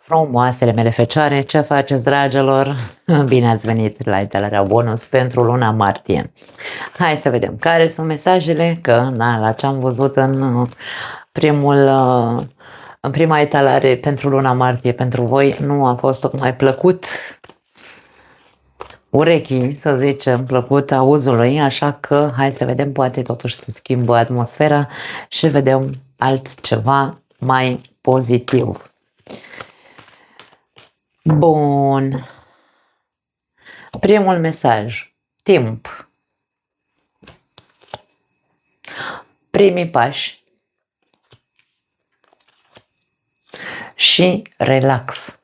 Frumoasele mele fecioare, ce faceți, dragilor? Bine ați venit la etalarea bonus pentru luna martie. Hai să vedem care sunt mesajele, că la ce am văzut în prima etalare pentru luna martie pentru voi nu a fost tocmai plăcut urechii, să zicem, plăcut auzului, așa că hai să vedem, poate totuși să schimbă atmosfera și vedem altceva mai pozitiv. Bun. Primul mesaj. Timp. Primii pași. Și relax.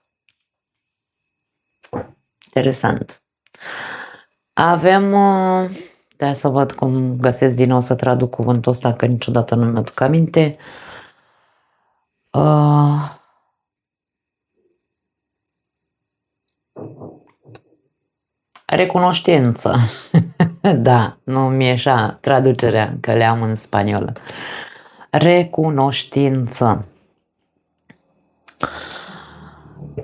Interesant. Avem... Da, să văd cum găsesc din nou să traduc cuvântul ăsta, că niciodată nu mi-aduc aminte. Recunoștință. Da, nu mi-e așa traducerea, că le am în spaniolă. Recunoștință.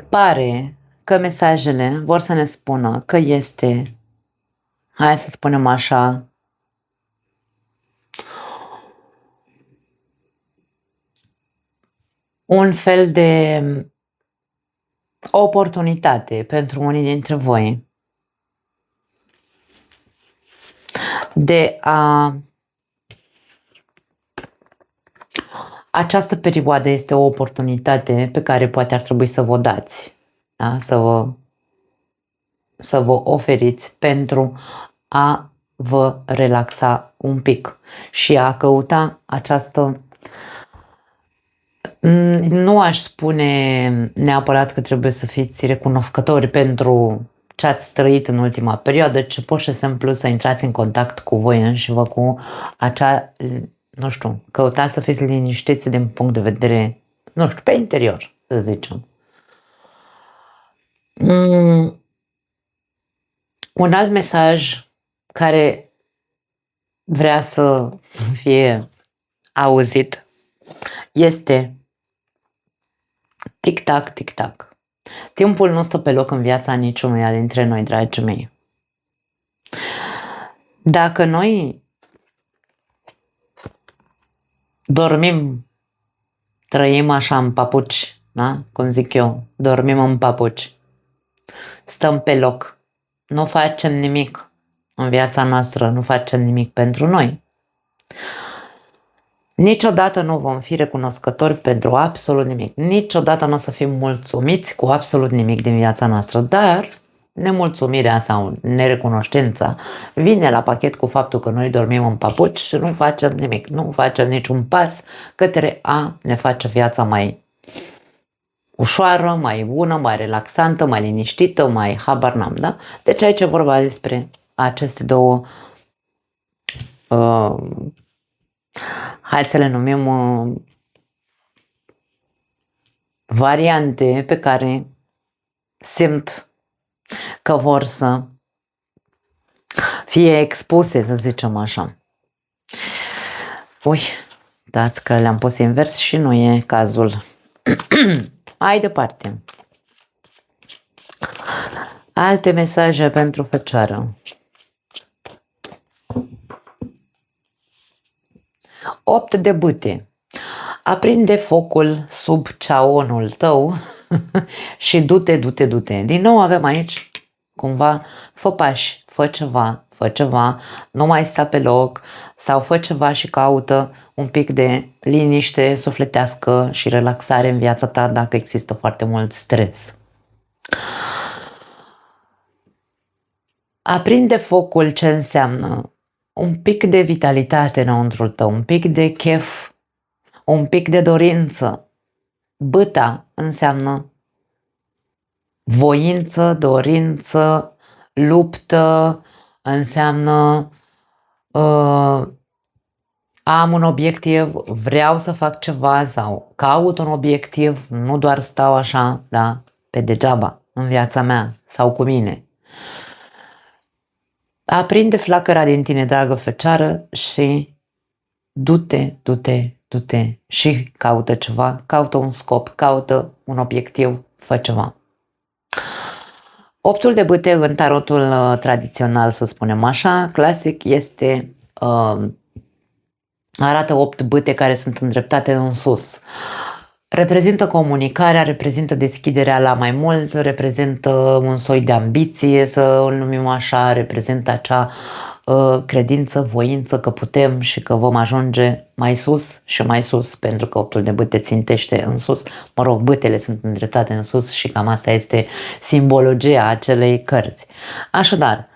Pare că mesajele vor să ne spună că este, hai să spunem așa, un fel de oportunitate pentru unii dintre voi de a... Această perioadă este o oportunitate pe care poate ar trebui să vă dați, da? Să vă oferiți pentru a vă relaxa un pic și a căuta această... Nu aș spune neapărat că trebuie să fiți recunoscători pentru ce ați trăit în ultima perioadă, ci pot și simplu să intrați în contact cu voi înșivă, cu acea, nu știu, căutați să fiți liniștiți din punct de vedere, nu știu, pe interior, să zicem. Un alt mesaj care vrea să fie auzit este tic-tac, tic-tac. Timpul nu stă pe loc în viața niciunuia dintre noi, dragii mei. Dacă noi dormim, trăim așa în papuci, da? Cum zic eu, dormim în papuci, stăm pe loc, nu facem nimic în viața noastră, nu facem nimic pentru noi, niciodată nu vom fi recunoscători pentru absolut nimic. Niciodată nu o să fim mulțumiți cu absolut nimic din viața noastră. Dar nemulțumirea sau nerecunoștința vine la pachet cu faptul că noi dormim în papuci și nu facem nimic. Nu facem niciun pas către a ne face viața mai ușoară, mai bună, mai relaxantă, mai liniștită, mai habar n-am, da? Deci aici e vorba despre aceste două hai să le numim variante pe care simt că vor să fie expuse, să zicem așa. Ui, dați că le-am pus invers și nu e cazul. Hai departe. Alte mesaje pentru fecioară. 8 de bâte. Aprinde focul sub ceaonul tău și du-te, du-te, du-te. Din nou avem aici cumva, fă pași, fă ceva, nu mai sta pe loc sau fă ceva și caută un pic de liniște sufletească și relaxare în viața ta dacă există foarte mult stres. Aprinde focul ce înseamnă? Un pic de vitalitate înăuntrul tău, un pic de chef, un pic de dorință. Bâta înseamnă voință, dorință, luptă, înseamnă am un obiectiv, vreau să fac ceva sau caut un obiectiv, nu doar stau așa, da, pe degeaba în viața mea sau cu mine. Aprinde flacăra din tine, dragă fecioară, și du-te, du-te, du-te și caută ceva, caută un scop, caută un obiectiv, fă ceva. Optul de bâte în tarotul tradițional, să spunem așa, clasic, este arată 8 bâte care sunt îndreptate în sus. Reprezintă comunicarea, reprezintă deschiderea la mai mult, reprezintă un soi de ambiție, să o numim așa, reprezintă acea credință, voință că putem și că vom ajunge mai sus și mai sus, pentru că optul de bâte țintește în sus. Mă rog, bâtele sunt îndreptate în sus și cam asta este simbologia acelei cărți. Așadar,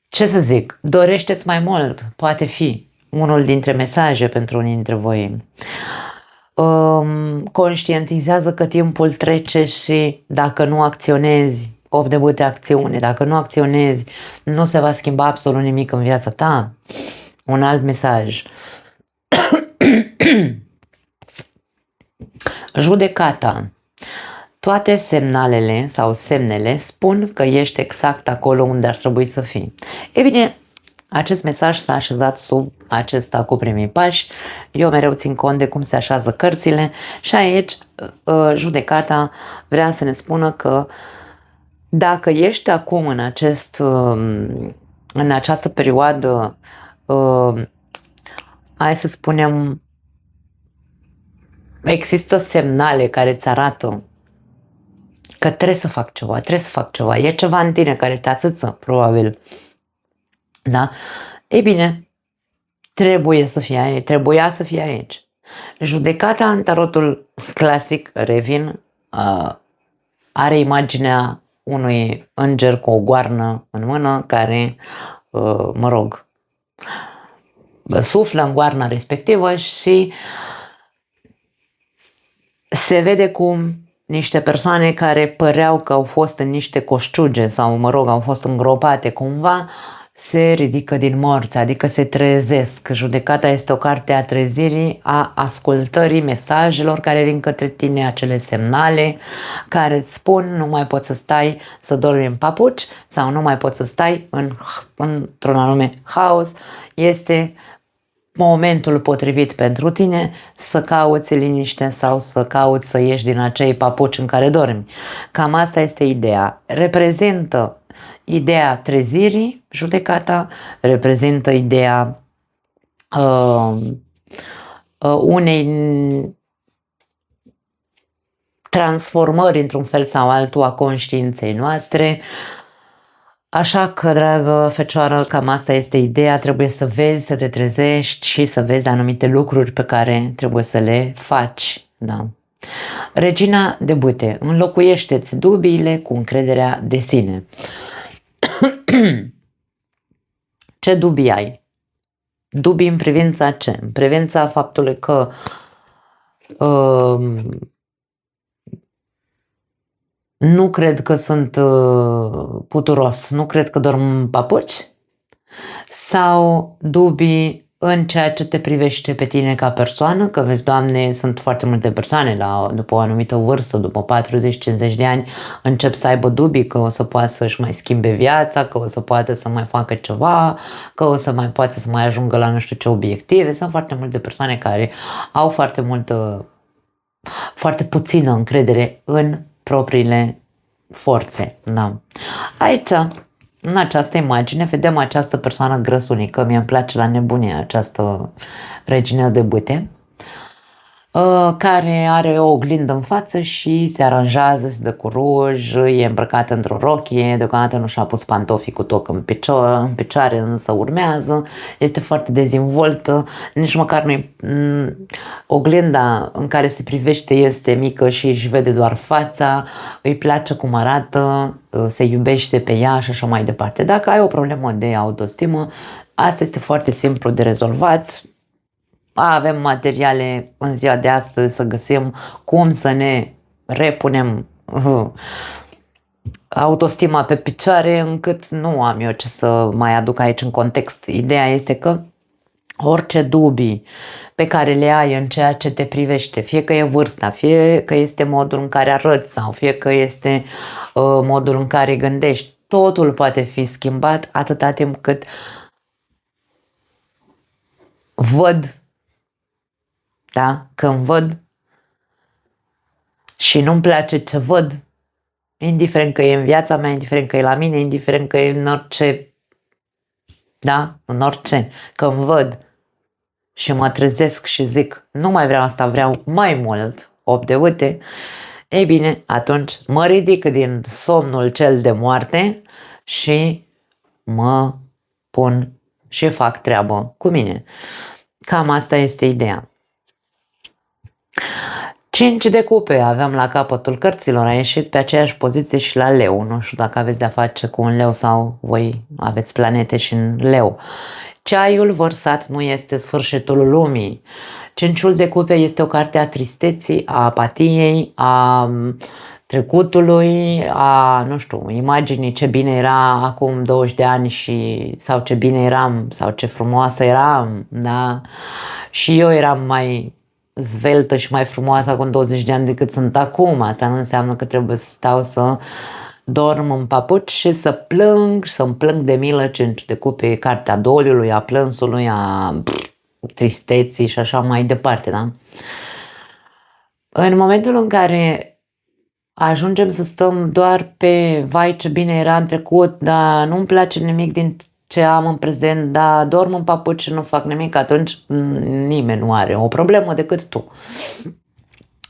ce să zic, dorește-ți mai mult, poate fi unul dintre mesaje pentru unii dintre voi. Conștientizează că timpul trece și dacă nu acționezi, 8 de bâte acțiune, dacă nu acționezi, nu se va schimba absolut nimic în viața ta. Un alt mesaj. Judecata. Toate semnalele sau semnele spun că ești exact acolo unde ar trebui să fii. E bine, acest mesaj s-a așezat sub acesta cu primii pași. Eu mereu țin cont de cum se așează cărțile și aici judecata vrea să ne spună că dacă ești acum în această perioadă, hai să spunem, există semnale care îți arată că trebuie să fac ceva, e ceva în tine care te ațăță, probabil. Da? Ei bine, trebuia să fie aici. Judecata în tarotul clasic, revin, are imaginea unui înger cu o goarnă în mână care, mă rog, suflă în goarna respectivă și se vede cum niște persoane care păreau că au fost în niște coșciuge sau, mă rog, au fost îngropate cumva, se ridică din morți, adică se trezesc. Judecata este o carte a trezirii, a ascultării mesajelor care vin către tine, acele semnale care îți spun nu mai poți să stai să dormi în papuci sau nu mai poți să stai într-un anume haos. Este momentul potrivit pentru tine să cauți liniște sau să cauți să ieși din acei papuci în care dormi. Cam asta este ideea. Reprezintă ideea trezirii, judecata, reprezintă ideea unei transformări într-un fel sau altul a conștiinței noastre. Așa că, dragă fecioară, cam asta este ideea, trebuie să vezi, să te trezești și să vezi anumite lucruri pe care trebuie să le faci. Da. Regina de bâte, înlocuiește-ți dubiile cu încrederea de sine. Ce dubii ai? Dubii în privința ce? În privința faptului că nu cred că sunt puturos, nu cred că dorm în papuci? Sau dubii în ceea ce te privește pe tine ca persoană, că vezi, Doamne, sunt foarte multe persoane după o anumită vârstă, după 40-50 de ani, încep să aibă dubii că o să poată să-și mai schimbe viața, că o să poată să mai facă ceva, că o să mai poate să mai ajungă la nu știu ce obiective. Sunt foarte multe persoane care au foarte puțină încredere în propriile forțe. Da. Aici, în această imagine, vedem această persoană grăsunică, mie îmi place la nebunie această regină de bâte, care are o oglindă în față și se aranjează, se dă cu ruj, e îmbrăcată într-o rochie, deocamdată nu și-a pus pantofii cu toc în picioare, însă urmează, este foarte dezvoltă, nici măcar nu oglinda în care se privește este mică și își vede doar fața, îi place cum arată, se iubește pe ea și așa mai departe. Dacă ai o problemă de autostimă, asta este foarte simplu de rezolvat. Avem materiale în ziua de astăzi să găsim cum să ne repunem autostima pe picioare, încât nu am eu ce să mai aduc aici în context. Ideea este că orice dubii pe care le ai în ceea ce te privește, fie că e vârsta, fie că este modul în care arăți sau fie că este modul în care gândești, totul poate fi schimbat atâta timp cât văd, da? Când văd și nu-mi place ce văd, indiferent că e în viața mea, indiferent că e la mine, indiferent că e în orice, da, în orice, că îmi văd și mă trezesc și zic, nu mai vreau asta, vreau mai mult, 8 de uite, ei bine, atunci mă ridic din somnul cel de moarte și mă pun și fac treabă cu mine. Cam asta este ideea. 5 de cupe aveam la capătul cărților, a ieșit pe aceeași poziție și la leu. Nu știu dacă aveți de-a face cu un leu sau voi aveți planete și în leu. Ceaiul vărsat nu este sfârșitul lumii. 5 de cupe este o carte a tristeții, a apatiei, a trecutului, a, nu știu, imaginii ce bine era acum 20 de ani sau ce bine eram, sau ce frumoasă eram, da? Și eu eram mai zveltă și mai frumoasă acum 20 de ani decât sunt acum. Asta nu înseamnă că trebuie să stau să dorm în papuci și să plâng, să-mi plâng de milă. 5 de cupe, cartea doliului, a plânsului, a tristeții și așa mai departe, da? În momentul în care ajungem să stăm doar pe vai ce bine era în trecut, dar nu-mi place nimic din ce am în prezent, dar dorm în papuci și nu fac nimic, atunci nimeni nu are o problemă decât tu.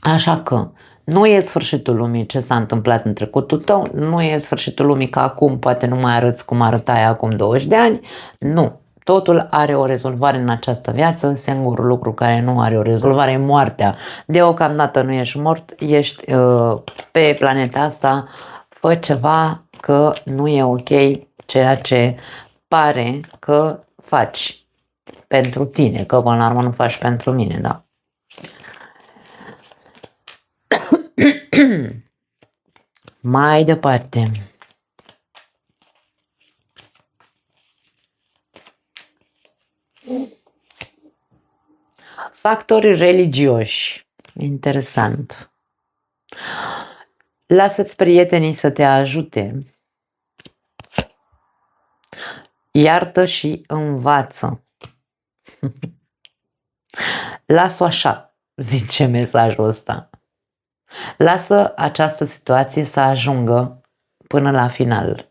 Așa că nu e sfârșitul lumii ce s-a întâmplat în trecutul tău, nu e sfârșitul lumii că acum poate nu mai arăți cum arătai acum 20 de ani, nu. Totul are o rezolvare în această viață, singurul lucru care nu are o rezolvare e moartea. Deocamdată nu ești mort, ești pe planeta asta, fă ceva că nu e ok ceea ce pare că faci pentru tine, că până la urmă nu faci pentru mine, da. Mai departe. Factori religioși. Interesant. Lasă-ți prietenii să te ajute. Iartă și învață. Lasă-o așa, zice mesajul ăsta. Lasă această situație să ajungă până la final.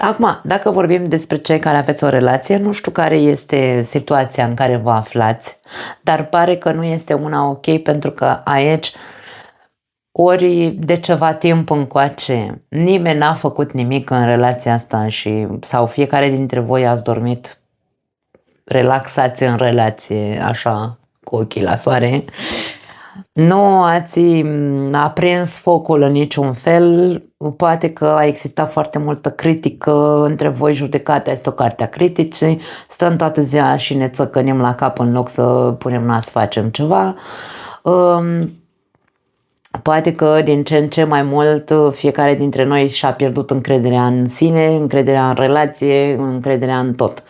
Acum, dacă vorbim despre cei care aveți o relație, nu știu care este situația în care vă aflați, dar pare că nu este una ok, pentru că aici ori de ceva timp încoace nimeni n-a făcut nimic în relația asta sau fiecare dintre voi ați dormit relaxați în relație, așa, cu ochii la soare. Nu ați aprins focul în niciun fel, poate că a existat foarte multă critică între voi, judecata este o carte a criticii, stăm toată ziua și ne țăcănim la cap în loc să punem nas să facem ceva. Poate că din ce în ce mai mult fiecare dintre noi și-a pierdut încrederea în sine, încrederea în relație, încrederea în tot.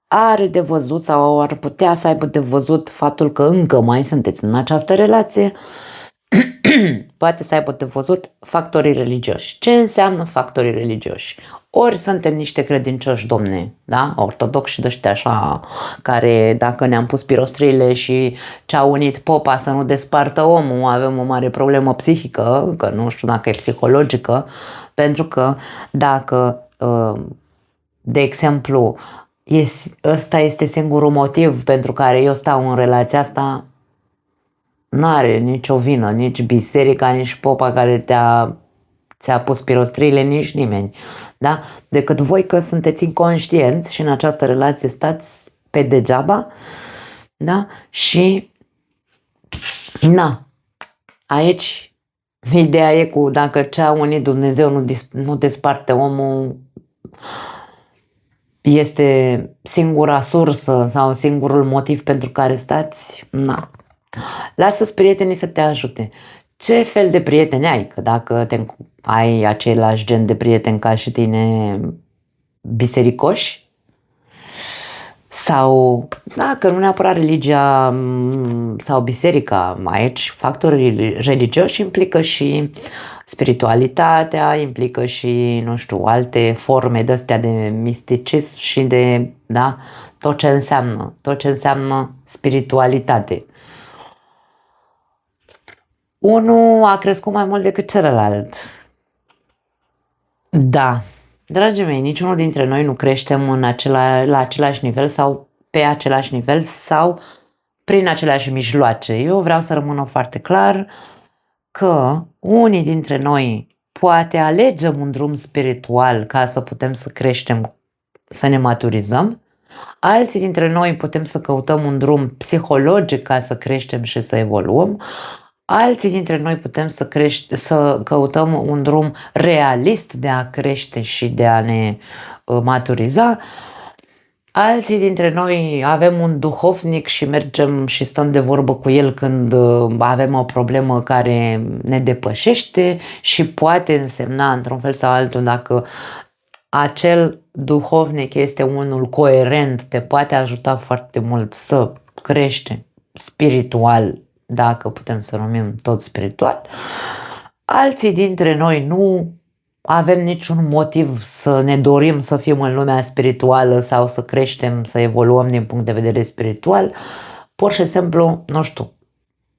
Are de văzut sau ar putea să aibă de văzut faptul că încă mai sunteți în această relație. Poate să aibă de văzut factorii religioși. Ce înseamnă factorii religioși? Ori suntem niște credincioși, domne, da? Ortodoxi de ăștia așa, care dacă ne-am pus pirostriile și ce-a unit popa să nu despartă omul, avem o mare problemă psihică, că nu știu dacă e psihologică, pentru că dacă, de exemplu, ăsta este singurul motiv pentru care eu stau în relația asta, n-are nicio vină, nici biserica, nici popa care ți-a pus pirostriile, nici nimeni, da? Decât voi că sunteți inconștienți și în această relație stați pe degeaba, da? Și aici ideea e cu dacă ce a unit Dumnezeu nu desparte omul, este singura sursă sau singurul motiv pentru care stați, lasă-ți prietenii să te ajute. Ce fel de prieteni ai? Că dacă ai același gen de prieteni ca și tine, bisericoși, sau, că nu neapărat religia sau biserica, aici factorii religioși implică și spiritualitatea, implică și, nu știu, alte forme de-astea de misticism și de, da, tot ce înseamnă spiritualitate. unul a crescut mai mult decât celălalt. Da, dragii mei, niciunul dintre noi nu creștem la același nivel sau pe același nivel sau prin aceleași mijloace. Eu vreau să rămână foarte clar că unii dintre noi poate alegem un drum spiritual ca să putem să creștem, să ne maturizăm. Alții dintre noi putem să căutăm un drum psihologic ca să creștem și să evoluăm. Alții dintre noi putem să căutăm un drum realist de a crește și de a ne maturiza. Alții dintre noi avem un duhovnic și mergem și stăm de vorbă cu el când avem o problemă care ne depășește și poate însemna într-un fel sau altul, dacă acel duhovnic este unul coerent, te poate ajuta foarte mult să crești spiritual, dacă putem să numim tot spiritual. Alții dintre noi nu avem niciun motiv să ne dorim să fim în lumea spirituală sau să creștem, să evoluăm din punct de vedere spiritual. Pur și simplu, nu știu,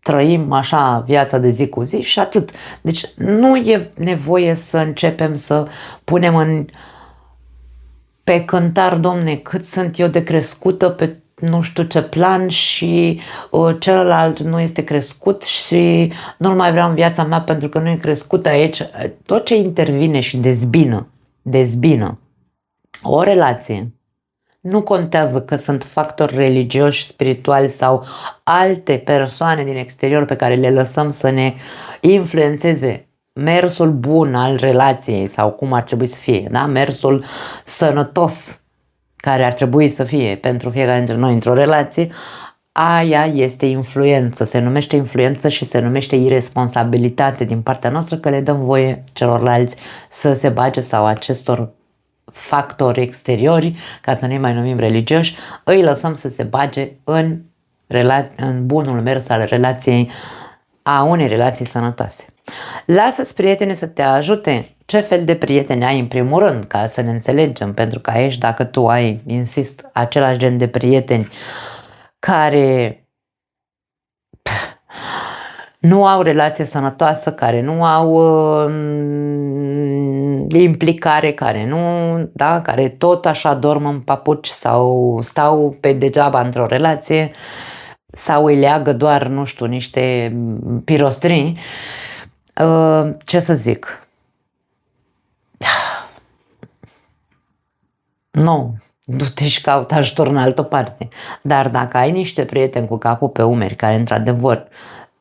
trăim așa viața de zi cu zi și atât. Deci nu e nevoie să începem să punem pe cântar, Domne, cât sunt eu de crescută pe nu știu ce plan și celălalt nu este crescut și nu mai vreau în viața mea pentru că nu e crescut aici. Tot ce intervine și dezbină o relație, nu contează că sunt factori religioși, spirituali sau alte persoane din exterior pe care le lăsăm să ne influențeze mersul bun al relației sau cum ar trebui să fie, da? Mersul sănătos care ar trebui să fie pentru fiecare dintre noi într-o relație, aia este influență, se numește influență și se numește irresponsabilitate din partea noastră că le dăm voie celorlalți să se bage sau acestor factori exteriori, ca să nu mai numim religioși, îi lăsăm să se bage în bunul mers al relației, a unei relații sănătoase. Lasă-ți prietene să te ajute. Ce fel de prieteni ai în primul rând, ca să ne înțelegem, pentru că aici dacă tu ai, insist, același gen de prieteni care nu au relație sănătoasă, care nu au implicare, care nu, da, care tot așa dorm în papuci sau stau pe degeaba într-o relație sau îi leagă doar, nu știu, niște pirostrini, ce să zic? Nu te și caută ajutor în altă parte. Dar dacă ai niște prieteni cu capul pe umeri care într-adevăr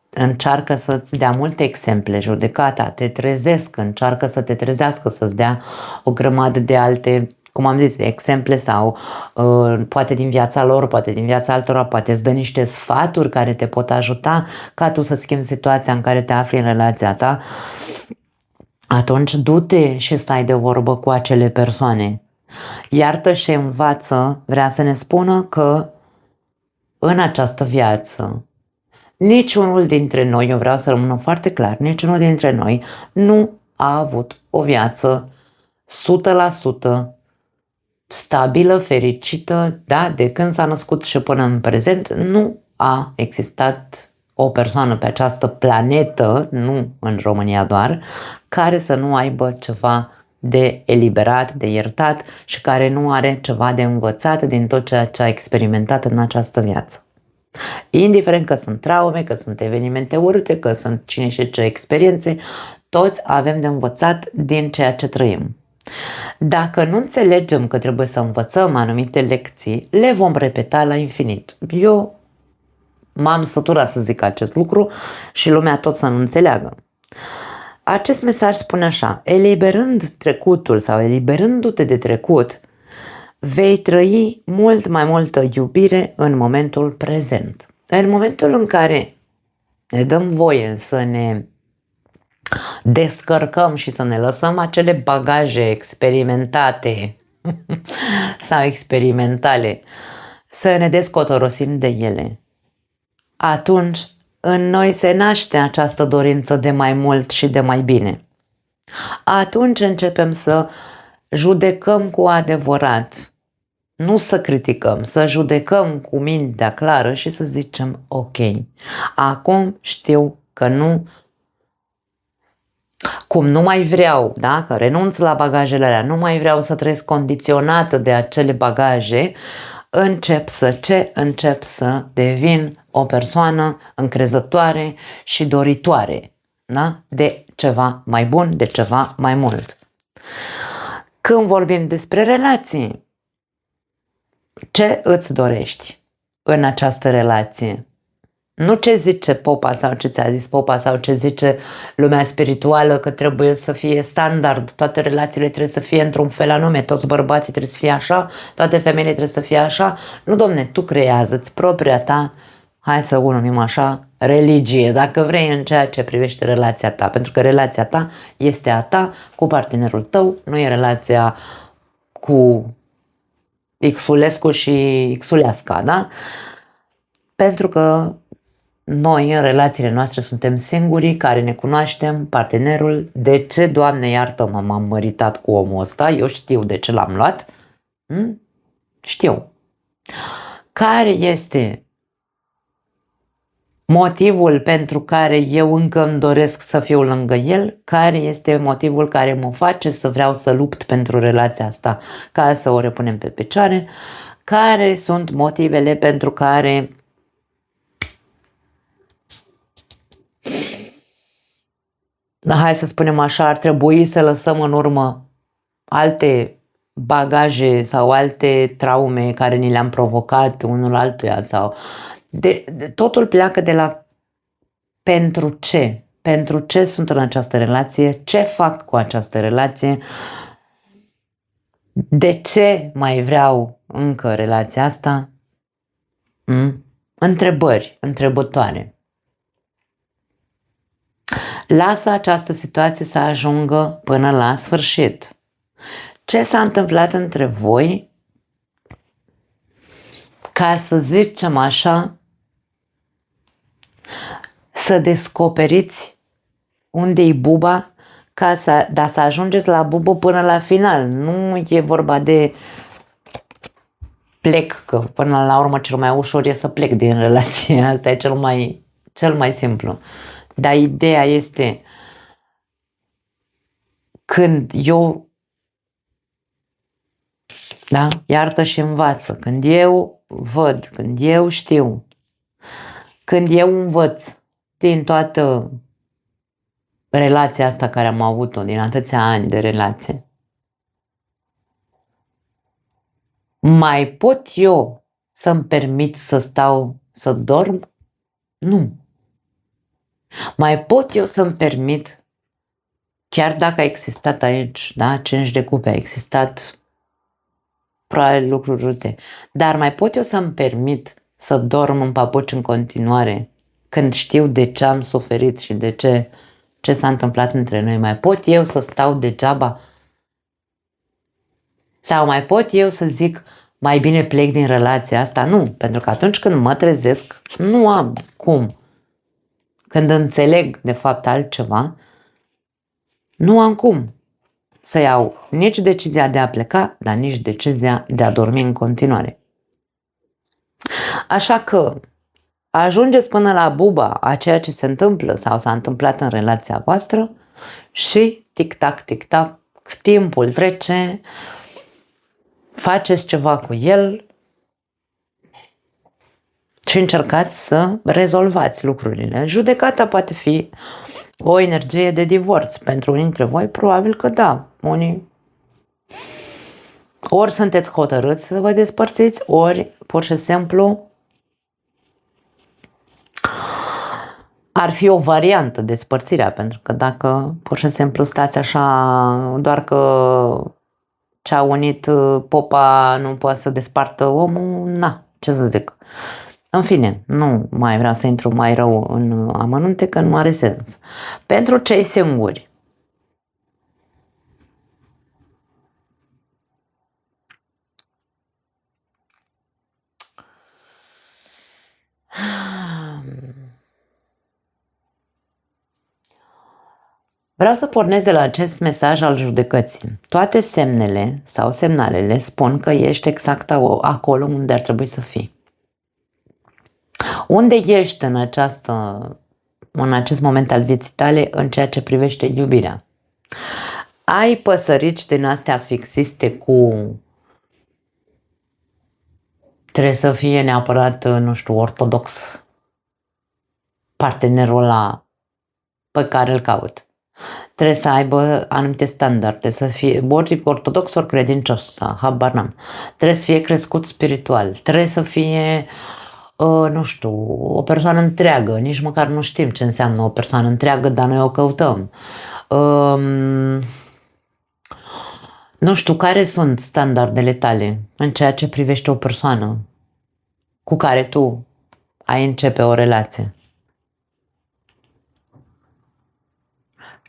încearcă să-ți dea multe exemple, judecata, te trezesc, încearcă să te trezească, să-ți dea o grămadă de alte, cum am zis, exemple sau poate din viața lor, poate din viața altora, poate îți dă niște sfaturi care te pot ajuta ca tu să schimbi situația în care te afli în relația ta, atunci du-te și stai de vorbă cu acele persoane. Iartă și învață vrea să ne spună că în această viață niciunul dintre noi, eu vreau să rămână foarte clar, niciunul dintre noi nu a avut o viață 100% stabilă, fericită, da? De când s-a născut și până în prezent nu a existat o persoană pe această planetă, nu în România doar, care să nu aibă ceva de eliberat, de iertat și care nu are ceva de învățat din tot ceea ce a experimentat în această viață. Indiferent că sunt traume, că sunt evenimente urâte, că sunt cine știe ce experiențe, toți avem de învățat din ceea ce trăim. Dacă nu înțelegem că trebuie să învățăm anumite lecții, le vom repeta la infinit. Eu m-am săturat să zic acest lucru și lumea tot să nu înțeleagă. Acest mesaj spune așa: eliberând trecutul sau eliberându-te de trecut, vei trăi mult mai multă iubire în momentul prezent. În momentul în care ne dăm voie să ne descărcăm și să ne lăsăm acele bagaje experimentate sau experimentale, să ne descotorosim de ele, atunci în noi se naște această dorință de mai mult și de mai bine. Atunci începem să judecăm cu adevărat, nu să criticăm, să judecăm cu mintea clară și să zicem ok, acum știu că nu cum nu mai vreau, da? Că renunț la bagajele alea, nu mai vreau să trăiesc condiționată de acele bagaje, încep să devin o persoană încrezătoare și doritoare, da? De ceva mai bun, de ceva mai mult. Când vorbim despre relații, ce îți dorești în această relație? Nu ce zice popa sau ce ți-a zis popa sau ce zice lumea spirituală că trebuie să fie standard, toate relațiile trebuie să fie într-un fel anume, toți bărbații trebuie să fie așa, toate femeile trebuie să fie așa. Nu, domne, tu creează-ți propria ta, hai să o numim așa, religie, dacă vrei, în ceea ce privește relația ta, pentru că relația ta este a ta cu partenerul tău, nu e relația cu Xulescu și Xuleasca, da? Pentru că noi, în relațiile noastre, suntem singurii care ne cunoaștem partenerul. De ce, Doamne iartă-mă, m-am măritat cu omul ăsta? Eu știu de ce l-am luat. Știu. Care este motivul pentru care eu încă îmi doresc să fiu lângă el? Care este motivul care mă face să vreau să lupt pentru relația asta ca să o repunem pe picioare? Care sunt motivele pentru care hai să spunem așa, ar trebui să lăsăm în urmă alte bagaje sau alte traume care ni le-am provocat unul altuia sau totul pleacă de la pentru ce? Pentru ce sunt în această relație? Ce fac cu această relație? De ce mai vreau încă relația asta? Întrebări, întrebătoare. Lasă această situație să ajungă până la sfârșit. Ce s-a întâmplat între voi ca să zicem așa, să descoperiți unde-i buba, dar să ajungeți la bubă până la final. Nu e vorba de plec, că până la urmă cel mai ușor e să plec din relație. Asta e cel mai simplu. Dar ideea este când eu, da, iartă și învață, când eu văd, când eu știu, când eu învăț din toată relația asta care am avut-o, din atâția ani de relație, mai pot eu să-mi permit să stau să dorm? Nu. Mai pot eu să-mi permit, chiar dacă a existat aici, da, 5 de cupe, a existat probabil lucruri rute, dar mai pot eu să-mi permit să dorm în papuci în continuare când știu de ce am suferit și de ce s-a întâmplat între noi? Mai pot eu să stau degeaba? Sau mai pot eu să zic mai bine plec din relația asta? Nu, pentru că atunci când mă trezesc nu am cum. Când înțeleg de fapt altceva, nu am cum să iau nici decizia de a pleca, dar nici decizia de a dormi în continuare. Așa că ajungeți până la buba a ceea ce se întâmplă sau s-a întâmplat în relația voastră și tic-tac, tic-tac, timpul trece, faceți ceva cu el și încercați să rezolvați lucrurile. Judecata poate fi o energie de divorț. Pentru unii dintre voi, probabil că da. Unii ori sunteți hotărâți să vă despărțiți, ori pur și simplu ar fi o variantă despărțirea, pentru că dacă pur și simplu stați așa, doar că ce-a unit popa nu poate să despartă omul, na, ce să zic. În fine, nu mai vreau să intru mai rău în amănunte, că nu are sens. Pentru cei singuri, vreau să pornesc de la acest mesaj al judecății. Toate semnele sau semnalele spun că ești exact acolo unde ar trebui să fii. Unde ești în acest moment al vieții tale în ceea ce privește iubirea? Ai păsărici din astea fixiste cu trebuie să fie neapărat, nu știu, ortodox partenerul ăla pe care îl caut. Trebuie să aibă anumite standarde, să fie ori ortodox, ori credincios, habar n-am. Trebuie să fie crescut spiritual, trebuie să fie, nu știu, o persoană întreagă, nici măcar nu știm ce înseamnă o persoană întreagă, dar noi o căutăm. Nu știu, care sunt standardele tale în ceea ce privește o persoană cu care tu ai începe o relație?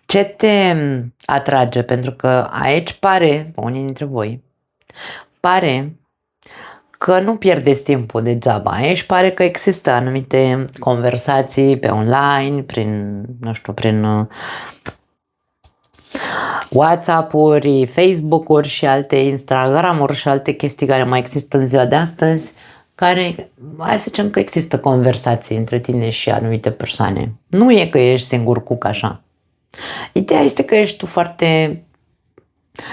Ce te atrage? Pentru că aici pare, unii dintre voi, pare că nu pierdeți timpul degeaba. Aici pare că există anumite conversații pe online, prin, nu știu, prin WhatsApp-uri, Facebook-uri și alte Instagram-uri și alte chestii care mai există în ziua de astăzi, care, hai să zicem că există conversații între tine și anumite persoane. Nu e că ești singur cuc așa. Ideea este că ești tu foarte...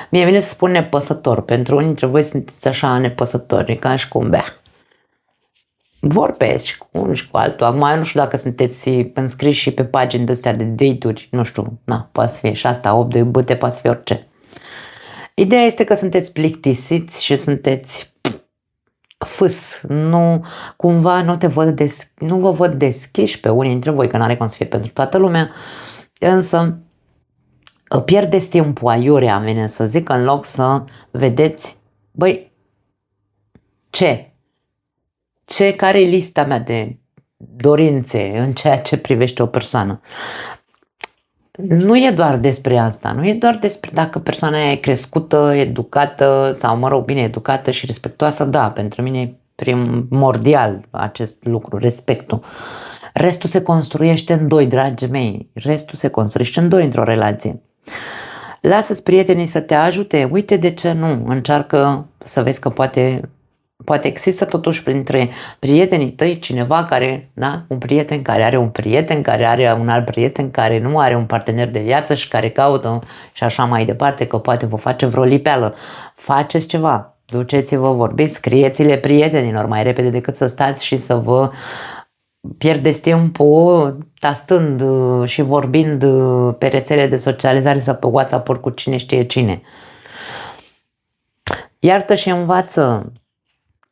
Mie vine să spun nepăsător. Pentru unii dintre voi sunteți așa nepăsători, ca și cum, bea. Vorbesc și cu unul și cu altul. Acum eu nu știu dacă sunteți înscriși și pe pagini de-astea de date-uri, nu știu, na, poate să fie și asta, 8 de bâte, poate să fie orice. Ideea este că sunteți plictisiți și sunteți fâs. Nu, cumva nu te văd nu vă văd deschiși pe unii dintre voi, că n-are cum să fie pentru toată lumea, însă pierdeți timpul aiurea, vine să zic, în loc să vedeți, băi, care e lista mea de dorințe în ceea ce privește o persoană. Nu e doar despre asta, nu e doar despre dacă persoana e crescută, educată sau, mă rog, bine educată și respectoasă, da, pentru mine e primordial acest lucru, respectul. Restul se construiește în doi, dragii mei, restul se construiește în doi într-o relație. Lasă-ți prietenii să te ajute, uite de ce nu, încearcă să vezi că poate există totuși printre prietenii tăi cineva care, da, un prieten care are un prieten, care are un alt prieten, care nu are un partener de viață și care caută și așa mai departe, că poate vă face vreo lipeală. Faceți ceva, duceți-vă, vorbiți, scrieți-le prietenilor mai repede decât să stați și să vă pierdeți timpul tastând și vorbind pe rețele de socializare sau pe WhatsApp-uri cu cine știe cine. Iartă și învață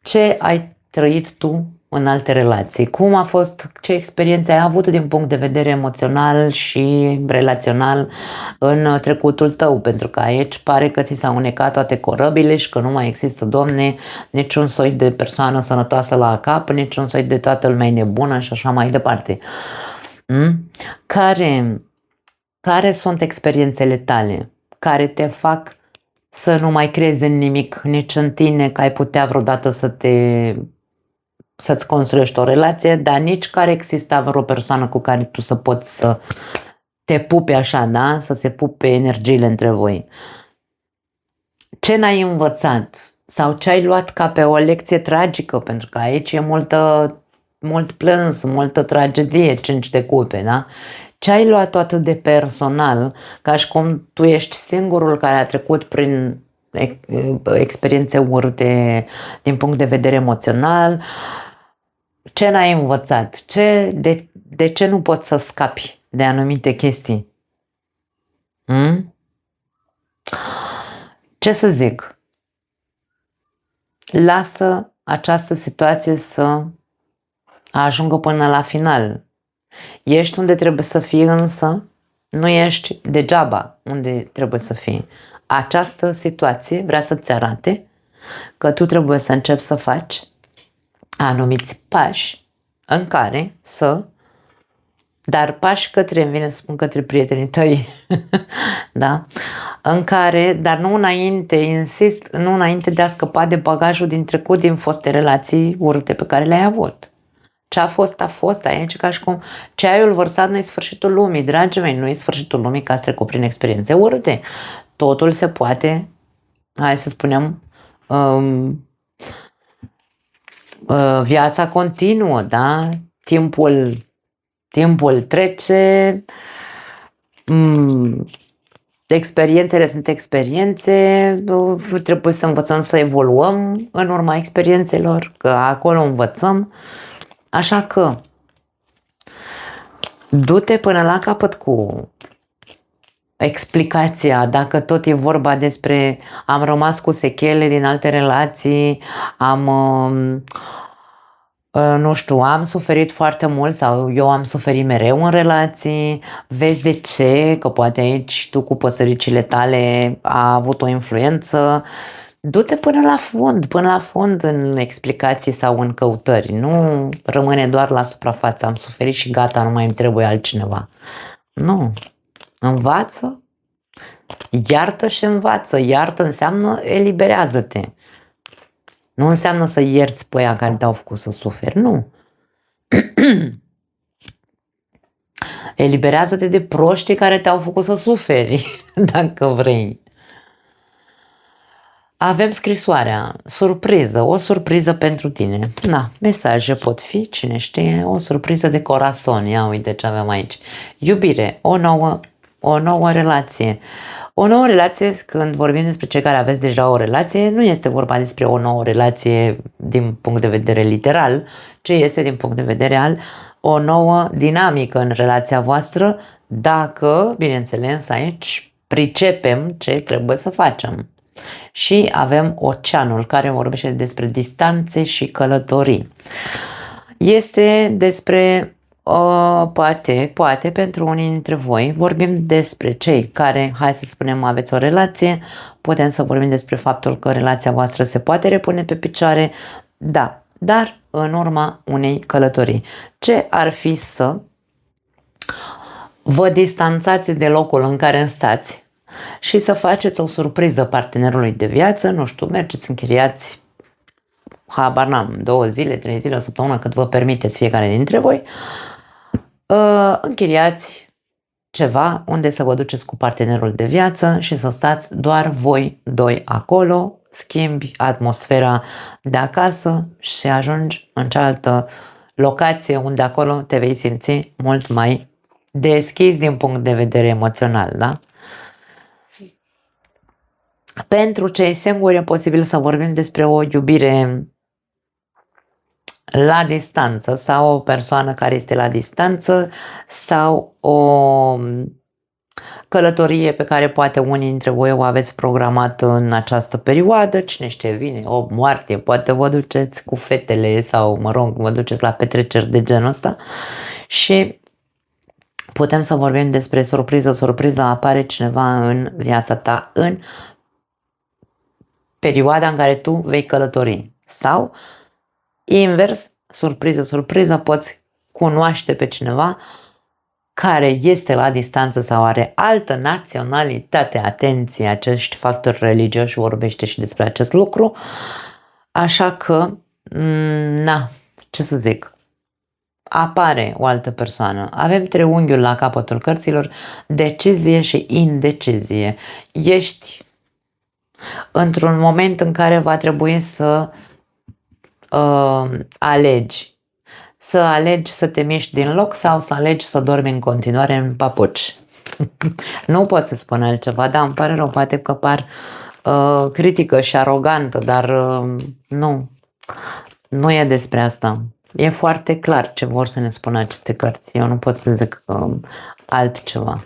ce ai trăit tu în alte relații, cum a fost, ce experiențe ai avut din punct de vedere emoțional și relațional în trecutul tău, pentru că aici pare că ți s-au unecat toate corăbile și că nu mai există, Doamne, niciun soi de persoană sănătoasă la cap, niciun soi de toată lumea e nebună și așa mai departe. Care sunt experiențele tale care te fac să nu mai crezi în nimic, nici în tine, că ai putea vreodată să-ți construiești o relație, dar nici care exista vreo persoană cu care tu să poți să te pupi așa, da? Să se pupe energiile între voi. Ce n-ai învățat? Sau ce ai luat ca pe o lecție tragică? Pentru că aici e mult plâns, multă tragedie, 5 de cupe, da? Ce ai luat atât de personal, ca și cum tu ești singurul care a trecut prin experiențe urâte din punct de vedere emoțional? Ce n-ai învățat? De ce nu poți să scapi de anumite chestii? Ce să zic? Lasă această situație să ajungă până la final. Ești unde trebuie să fii, însă nu ești degeaba unde trebuie să fii. Această situație vrea să-ți arate că tu trebuie să începi să faci anumiți pași în care dar pași către, îmi vine să spun către prietenii tăi, da? În care, dar nu înainte, insist, nu înainte de a scăpa de bagajul din trecut, din foste relații urâte pe care le-ai avut. Ce a fost, aici ca și cum ceaiul vărsat nu e sfârșitul lumii, dragii mei, nu e sfârșitul lumii că ați trecut prin experiențe urâte. Totul se poate, hai să spunem, viața continuă, da? Timpul trece, experiențele sunt experiențe, trebuie să învățăm să evoluăm în urma experiențelor, că acolo învățăm. Așa că du-te până la capăt cu explicația, dacă tot e vorba despre am rămas cu sechele din alte relații, nu știu, am suferit foarte mult sau eu am suferit mereu în relații, vezi de ce, că poate aici tu cu păsăricile tale a avut o influență. Du-te până la fund în explicații sau în căutări, nu rămâne doar la suprafață, am suferit și gata, nu mai îmi trebuie altcineva. Nu, învață, iartă și învață, iartă înseamnă eliberează-te. Nu înseamnă să ierți pe aia care te-au făcut să suferi, nu. Eliberează-te de proștii care te-au făcut să suferi, dacă vrei. Avem scrisoarea, surpriză, o surpriză pentru tine. Na, mesaje pot fi, cine știe, o surpriză de corazon. Ia uite ce avem aici. Iubire, o nouă relație. O nouă relație, când vorbim despre cei care aveți deja o relație, nu este vorba despre o nouă relație din punct de vedere literal, ci este din punct de vedere al o nouă dinamică în relația voastră, dacă, bineînțeles, aici pricepem ce trebuie să facem. Și avem oceanul care vorbește despre distanțe și călătorii. Este despre, poate pentru unii dintre voi, vorbim despre cei care, hai să spunem, aveți o relație, putem să vorbim despre faptul că relația voastră se poate repune pe picioare, da, dar în urma unei călătorii. Ce ar fi să vă distanțați de locul în care stați și să faceți o surpriză partenerului de viață, nu știu, mergeți, închiriați, habar n-am, 2 zile, 3 zile, o săptămână, cât vă permiteți fiecare dintre voi, închiriați ceva unde să vă duceți cu partenerul de viață și să stați doar voi doi acolo, schimbi atmosfera de acasă și ajungi în cealaltă locație unde acolo te vei simți mult mai deschis din punct de vedere emoțional, da? Pentru cei singuri e posibil să vorbim despre o iubire la distanță sau o persoană care este la distanță sau o călătorie pe care poate unii dintre voi o aveți programat în această perioadă, cine știe, vine 8 martie, poate vă duceți cu fetele sau, mă rog, vă duceți la petreceri de genul ăsta și putem să vorbim despre surpriză, apare cineva în viața ta în perioada în care tu vei călători. Sau, invers, surpriză, poți cunoaște pe cineva care este la distanță sau are altă naționalitate. Atenție, acești factori religioși vorbește și despre acest lucru. Așa că, ce să zic, apare o altă persoană. Avem triunghiul la capătul cărților, decizie și indecizie. Ești într-un moment în care va trebui să alegi. Să alegi să te miști din loc sau să alegi să dormi în continuare în papuci. Nu pot să spun altceva, da, îmi pare rău, poate că par critică și arogantă, dar nu e despre asta. E foarte clar ce vor să ne spună aceste cărți. Eu nu pot să zic altceva.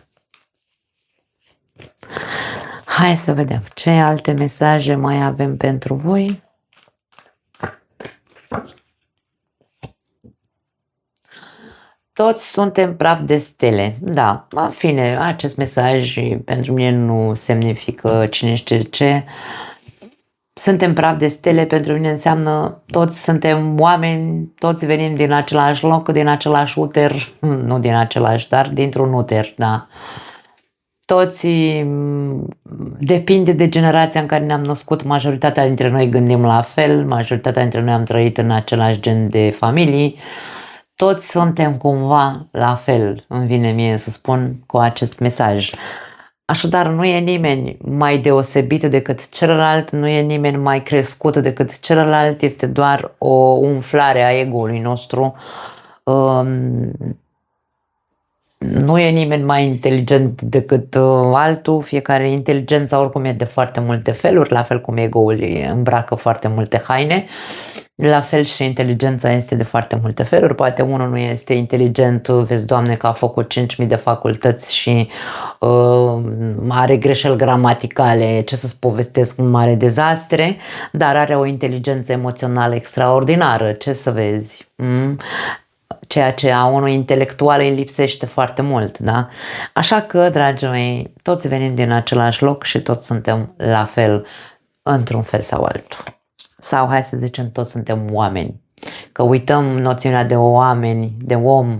Hai să vedem ce alte mesaje mai avem pentru voi. Toți suntem praf de stele. Da, în fine, acest mesaj pentru mine nu semnifică cine știe ce. Suntem praf de stele, pentru mine înseamnă toți suntem oameni, toți venim din același loc, din același uter, nu din același, dar dintr-un uter, da. Toți depinde de generația în care ne-am născut, majoritatea dintre noi gândim la fel, majoritatea dintre noi am trăit în același gen de familii, toți suntem cumva la fel, îmi vine mie să spun cu acest mesaj. Așadar, nu e nimeni mai deosebit decât celălalt, nu e nimeni mai crescut decât celălalt, este doar o umflare a ego-ului nostru. Nu e nimeni mai inteligent decât altul, fiecare inteligența oricum e de foarte multe feluri, la fel cum ego-ul îmbracă foarte multe haine, la fel și inteligența este de foarte multe feluri. Poate unul nu este inteligent, vezi, Doamne, că a făcut 5.000 de facultăți și are greșeli gramaticale, ce să-ți povestesc, un mare dezastre, dar are o inteligență emoțională extraordinară, ce să vezi? Ceea ce a unui intelectual îi lipsește foarte mult, da? Așa că, dragii mei, toți venim din același loc și toți suntem la fel, într-un fel sau altul. Sau, hai să zicem, toți suntem oameni. Că uităm noțiunea de oameni, de om.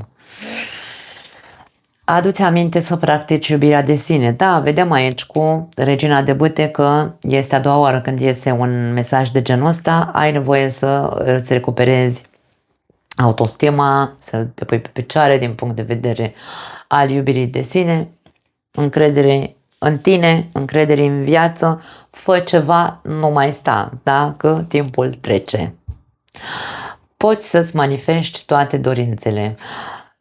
Adu-ți aminte să practici iubirea de sine. Da, vedem aici cu Regina de Bâte că este a doua oară când iese un mesaj de genul ăsta, ai nevoie să îți recuperezi autostima, să te pui pe picioare din punct de vedere al iubirii de sine, încredere în tine, încredere în viață, fă ceva, nu mai sta, da? Că timpul trece. Poți să-ți manifesti toate dorințele.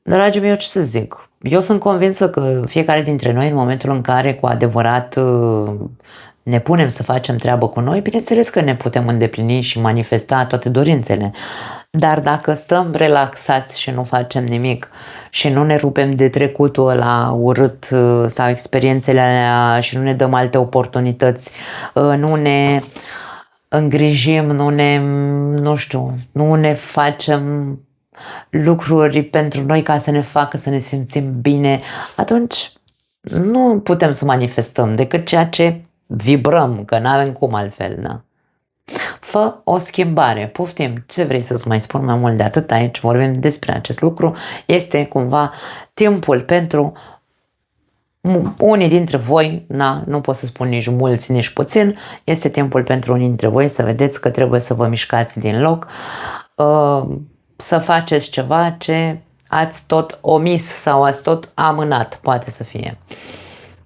Dragii mei, eu ce să zic? Eu sunt convinsă că fiecare dintre noi, în momentul în care cu adevărat ne punem să facem treabă cu noi, bineînțeles că ne putem îndeplini și manifesta toate dorințele. Dar dacă stăm relaxați și nu facem nimic și nu ne rupem de trecutul ăla urât sau experiențele alea și nu ne dăm alte oportunități, nu ne îngrijim, nu ne facem lucruri pentru noi ca să ne facă să ne simțim bine, atunci nu putem să manifestăm decât ceea ce vibrăm, că n-avem cum altfel, da? Fă o schimbare, poftim, ce vrei să-ți mai spun mai mult de atât aici, vorbim despre acest lucru, este cumva timpul pentru unii dintre voi, nu pot să spun nici mulți, nici puțin, este timpul pentru unii dintre voi să vedeți că trebuie să vă mișcați din loc, să faceți ceva ce ați tot omis sau ați tot amânat, poate să fie.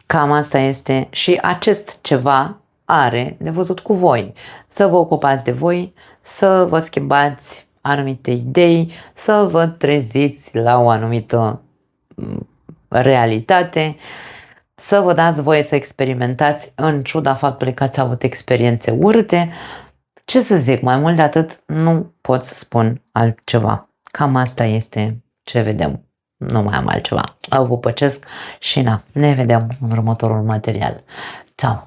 Cam asta este și acest ceva are de văzut cu voi. Să vă ocupați de voi, să vă schimbați anumite idei, să vă treziți la o anumită realitate, să vă dați voie să experimentați în ciuda faptului că ați avut experiențe urâte. Ce să zic, mai mult de atât nu pot să spun altceva. Cam asta este ce vedem. Nu mai am altceva. Vă păcesc și ne vedem în următorul material. Ciao!